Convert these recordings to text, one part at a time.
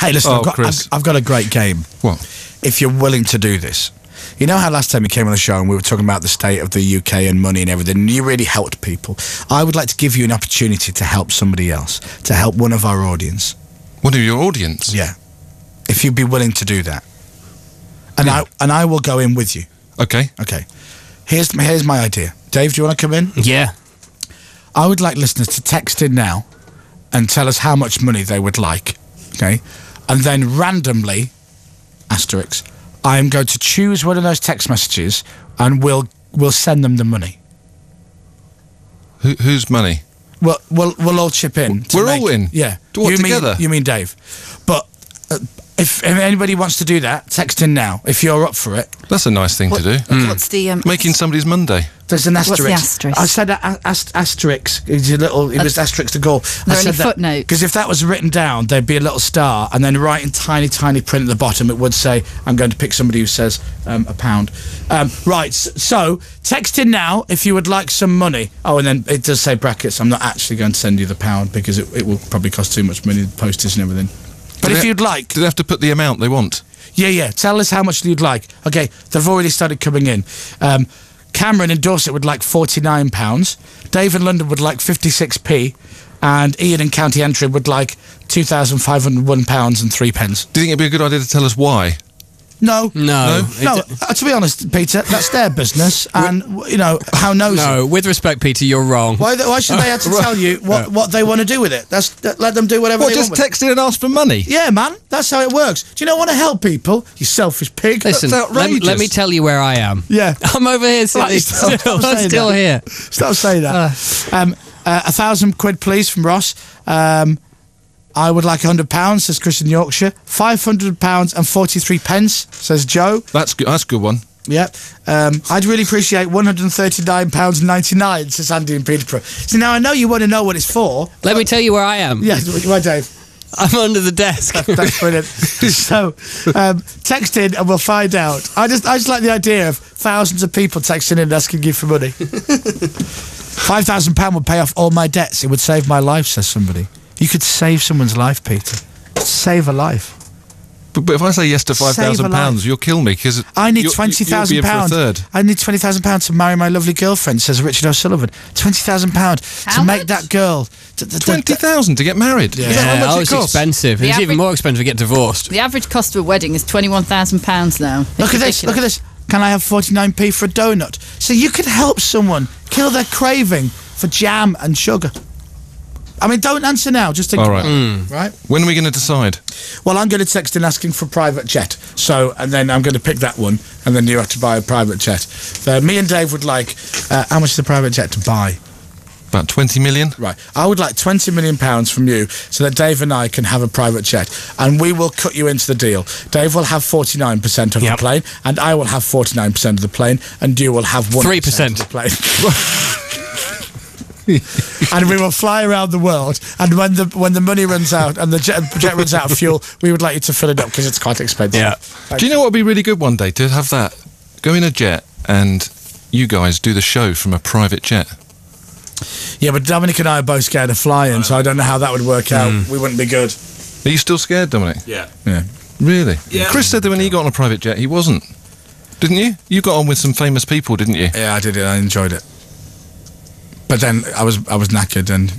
Hey, listen, Oh, Chris. I've got a great game. What? If you're willing to do this. You know how last time you came on the show and we were talking about the state of the UK and money and everything, and you really helped people. I would like to give you an opportunity to help somebody else, to help one of our audience. One of your audience? Yeah. If you'd be willing to do that. And Yeah. I will go in with you. Okay. Okay. Here's my idea. Dave, do you want to come in? Yeah. I would like listeners to text in now and tell us how much money they would like. Okay? And then randomly, asterisk, I am going to choose one of those text messages and we'll send them the money. Whose money? Well, we'll all chip in. We're all in? Yeah. What, together? You mean Dave. But if anybody wants to do that, text in now. If you're up for it. That's a nice thing to do. What's the Making somebody's Monday. There's an asterisk. What's the asterisk? I said asterisk. It was asterisk to go. Are there any footnotes? Because if that was written down, there'd be a little star, and then right in tiny print at the bottom, it would say, I'm going to pick somebody who says £1. Right, so text in now if you would like some money. Oh, and then it does say brackets. I'm not actually going to send you the £1 because it will probably cost too much money, postage and everything. But if you'd like... Do they have to put the amount they want? Yeah. Tell us how much you'd like. Okay, they've already started coming in. Cameron in Dorset would like £49. Dave in London would like 56p. And Ian in County Antrim would like £2,501 and 3 pence. Do you think it'd be a good idea to tell us why? No. No. To be honest, Peter, that's their business. And, you know, how nosy. No, with respect, Peter, you're wrong. Why should they have to tell you what they want to do with it? Let them do whatever they Just want with it. text in and ask for money? Yeah, man. That's how it works. Do you not want to help people? You selfish pig. Listen, That's outrageous. let me tell you where I am. Yeah. I'm over here sitting Stop I'm saying still that. here. Stop saying that. £1,000 please from Ross. I would like £100, says Chris in Yorkshire. £500 and 43 pence, says Joe. That's good. That's a good one. Yeah. I'd really appreciate £139.99, says Andy in Peterborough. So now I know you want to know what it's for. Let me tell you where I am. Yeah, why, Dave? I'm under the desk. That's brilliant. So, text in and we'll find out. I just like the idea of thousands of people texting in and asking you for money. £5,000 would pay off all my debts. It would save my life, says somebody. You could save someone's life, Peter. Save a life. But if I say yes to £5,000, you'll kill me because I need £20,000. I need £20,000 to marry my lovely girlfriend, says Richard O'Sullivan. £20,000 to make that girl. £20,000 to get married. Yeah. Is that how much it it's costs? expensive. It's even more expensive to get divorced. The average cost of a wedding is £21,000 now. Look at this. Can I have 49p for a donut? So you could help someone kill their craving for jam and sugar. I mean, don't answer now. Just think. All right. Right? When are we going to decide? Well, I'm going to text in asking for a private jet. So, and then I'm going to pick that one, and then you have to buy a private jet. Me and Dave would like, how much is the private jet to buy? About 20 million? Right. I would like £20 million from you so that Dave and I can have a private jet. And we will cut you into the deal. Dave will have 49% of the plane, and I will have 49% of the plane, and you will have 1% of the plane. And we will fly around the world, and when the money runs out and the jet runs out of fuel, we would like you to fill it up because it's quite expensive. Yeah. Do you know what would be really good one day? To have that, go in a jet and you guys do the show from a private jet. Yeah, but Dominic and I are both scared of flying, so I don't know how that would work out. We wouldn't be good. Are you still scared, Dominic? Yeah. Really? Yeah. Chris said that when he got on a private jet, he wasn't. Didn't you? You got on with some famous people, didn't you? Yeah, I did it. I enjoyed it. But then I was knackered and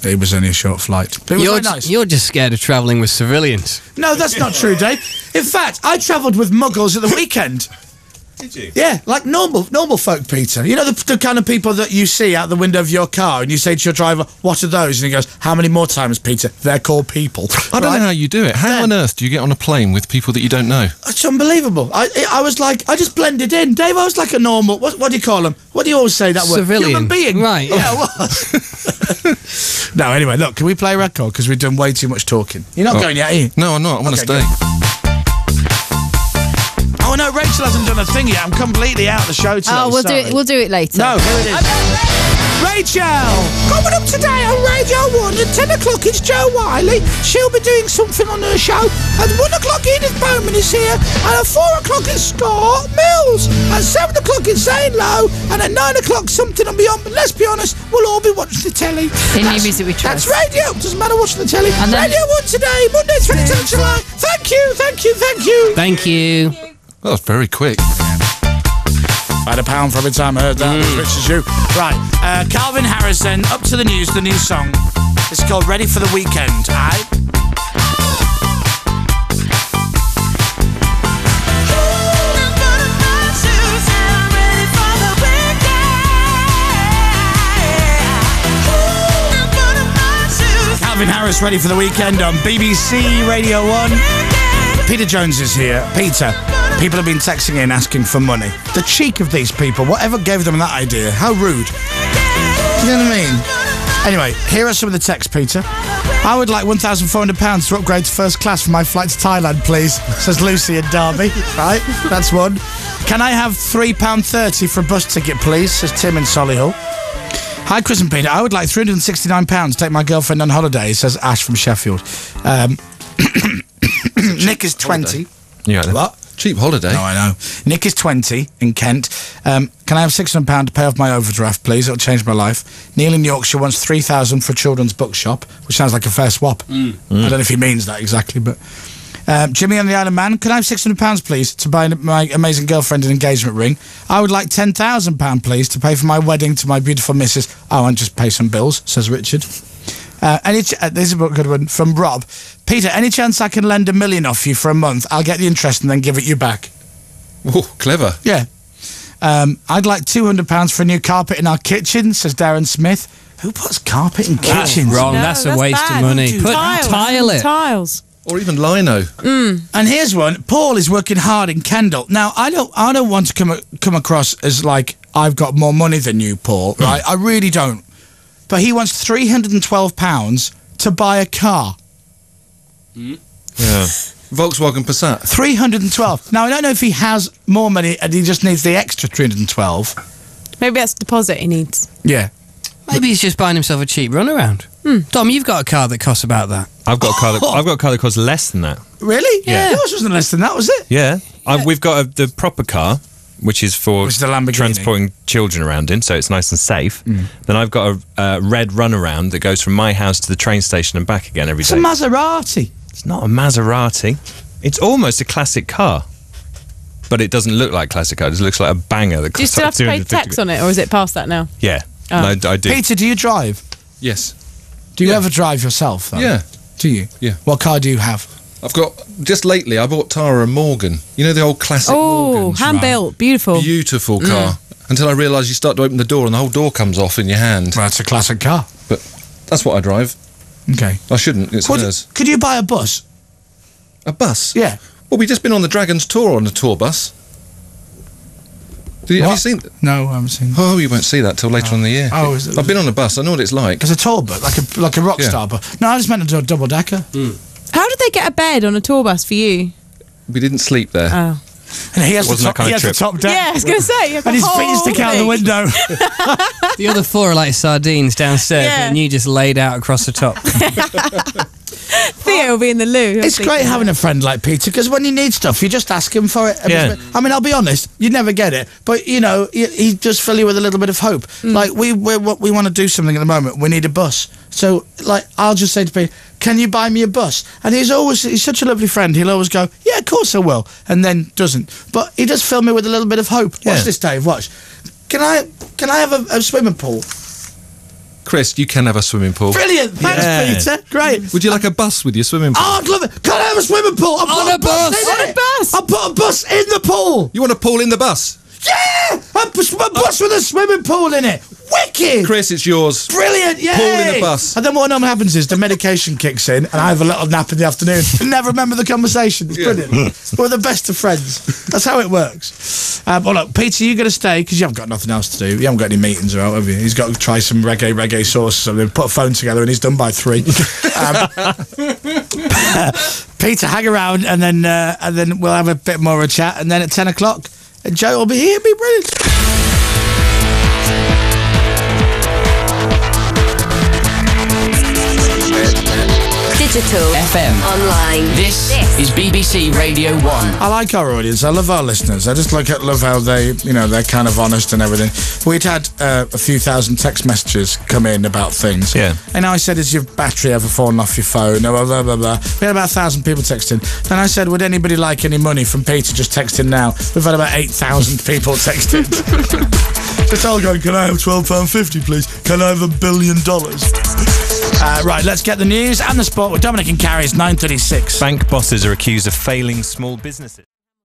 it was only a short flight. But it was very nice. You're just scared of travelling with civilians. No, that's not true, Dave. In fact, I travelled with muggles at the weekend. Did you? Yeah, like normal folk, Peter. You know the kind of people that you see out the window of your car and you say to your driver, what are those? And he goes, how many more times, Peter? They're called people. I don't know how you do it. How on earth do you get on a plane with people that you don't know? It's unbelievable. I was like, I just blended in. Dave, I was like a normal, what do you call them? What do you always say that word? Civilian. Human being. Right. Yeah, I was. No, anyway, look, can we play a record? Because we've done way too much talking. You're not going yet, are you? No, I'm not. I want to stay. Good. Oh no, Rachel hasn't done a thing yet. I'm completely out of the show today. We'll do it later. No, here it is. Rachel! Coming up today on Radio 1 at 10 o'clock, it's Jo Wiley. She'll be doing something on her show. At 1 o'clock, Edith Bowman is here. And at 4 o'clock, it's Scott Mills. At 7 o'clock, it's Zane Lowe. And at 9 o'clock, something on Beyond. But let's be honest, we'll all be watching the telly. In New Music We Trust. That's radio. Doesn't matter watching the telly. And then- Radio 1 today, Monday, 22nd July. Thank you, thank you, thank you. Thank you. That was very quick. I had £1 for every time I heard that, as rich as you. Right, Calvin Harris then, up to the news, the new song. It's called Ready for the Weekend, aight? Calvin Harris, Ready for the Weekend on BBC Radio 1. Peter Jones is here. Peter, people have been texting in asking for money. The cheek of these people. Whatever gave them that idea? How rude. You know what I mean? Anyway, here are some of the texts, Peter. I would like £1,400 to upgrade to first class for my flight to Thailand, please, says Lucy in Derby. Right, that's one. Can I have £3.30 for a bus ticket, please, says Tim in Solihull. Hi, Chris and Peter. I would like £369 to take my girlfriend on holiday, says Ash from Sheffield. Nick is 20. Yeah. What? Cheap holiday. No, I know. Nick is 20 in Kent. Can I have £600 to pay off my overdraft, please? It'll change my life. Neil in Yorkshire wants £3,000 for a children's bookshop, which sounds like a fair swap. I don't know if he means that exactly, but... Jimmy on the Isle of Man, can I have £600, please, to buy my amazing girlfriend an engagement ring? I would like £10,000, please, to pay for my wedding to my beautiful missus. Oh, and just pay some bills, says Richard. This is a good one from Rob. Peter, any chance I can lend $1 million off you for a month? I'll get the interest and then give it you back. Oh, clever. Yeah. I'd like £200 for a new carpet in our kitchen, says Darren Smith. Who puts carpet in That's kitchens? wrong. No, that's a that's waste bad. of money. Don't do Put that. tile it. Tiles. Or even lino. And here's one. Paul is working hard in Kendal. Now, I don't want to come across as like I've got more money than you, Paul. Right? I really don't. But he wants £312 to buy a car. Yeah. Volkswagen Passat. 312. Now I don't know if he has more money and he just needs the extra 312. Maybe that's the deposit he needs. Yeah. Maybe he's just buying himself a cheap runaround. Tom, you've got a car that costs about that. I've got a car that costs less than that. Really? Yeah. Yours wasn't less than that, was it? Yeah. We've got the proper car, which is for Which is the Lamborghini. transporting children around in, so it's nice and safe. Then I've got a red runaround that goes from my house to the train station and back again every It's day. a Maserati. It's not a Maserati. It's almost a classic car. But it doesn't look like classic car. It just looks like a banger that Do you costs still like have to pay 250 tax on it, or is it past that now? Yeah. Oh. No, I do. Peter, do you drive? Yes. Do you Yeah. ever drive yourself, though? Yeah. Do you? Yeah. What car do you have? I've got, just lately, I bought Tara a Morgan. You know the old classic Oh, Morgans? hand built, beautiful. Beautiful car. Until I realised you start to open the door and the whole door comes off in your hand. Well, it's a classic car. But that's what I drive. Okay. I shouldn't, it's hers. Could you buy a bus? A bus? Yeah. Well, we've just been on the Dragon's Tour on a tour bus. Have you What? seen... No, I haven't seen. Oh, you won't see that till later in the year. Oh, is it? I've been on a bus, I know what it's like. It's a tour bus, like a rock Yeah. star bus. No, I just meant a double decker. How did they get a bed on a tour bus for you? We didn't sleep there. Oh. And he has the Wasn't top, that kind he of has the trip? top deck. Yeah, I was going to say. You have And the his feet whole stick out the thing. window. The other four are like sardines downstairs, Yeah. and you just laid out across the top. Theo will be in the loo. It's great having a friend like Peter, because when you need stuff, you just ask him for it. Yeah. I mean, I'll be honest, you never get it, but you know, he does fill you with a little bit of hope. Like we want to do something at the moment. We need a bus, so like I'll just say to Peter, "Can you buy me a bus?" And he's such a lovely friend. He'll always go, "Yeah, of course I will," and then doesn't. But he does fill me with a little bit of hope. Yeah. Watch this, Dave. Watch. Can I have a swimming pool? Chris, you can have a swimming pool. Brilliant. Thanks, Yeah. Peter. Great. Would you like a bus with your swimming pool? Oh, I'd love it. Can I have a swimming pool? I'll On put a bus. in On a it. bus. I'll put a bus in the pool. You want a pool in the bus? Yeah! A bus with a swimming pool in it. Wicked. Chris, it's yours. Brilliant. Yeah. Pool in a bus. And then what normally happens is the medication kicks in and I have a little nap in the afternoon and never remember the conversation. It's brilliant. We're the best of friends. That's how it works. Well, look, Peter, you're going to stay because you haven't got nothing else to do. You haven't got any meetings or out, have you? He's got to try some reggae sauce or something, put a phone together and he's done by 3. Peter, hang around and then we'll have a bit more of a chat, and then at 10 o'clock, Joe will be here. It'll be brilliant. digital, FM, online. This is BBC Radio 1. I like our audience. I love our listeners. I just love how they, they're kind of honest and everything. We'd had a few thousand text messages come in about things. Yeah. And I said, has your battery ever fallen off your phone? Blah, blah, blah, blah. We had about 1,000 people texting. Then I said, would anybody like any money from Peter? Just texting now. We've had about 8,000 people texting. It's all going, can I have £12.50, please? Can I have $1 billion? Right, let's get the news and the sport with Dominic and Carrie. It's 9:36. Bank bosses are accused of failing small businesses.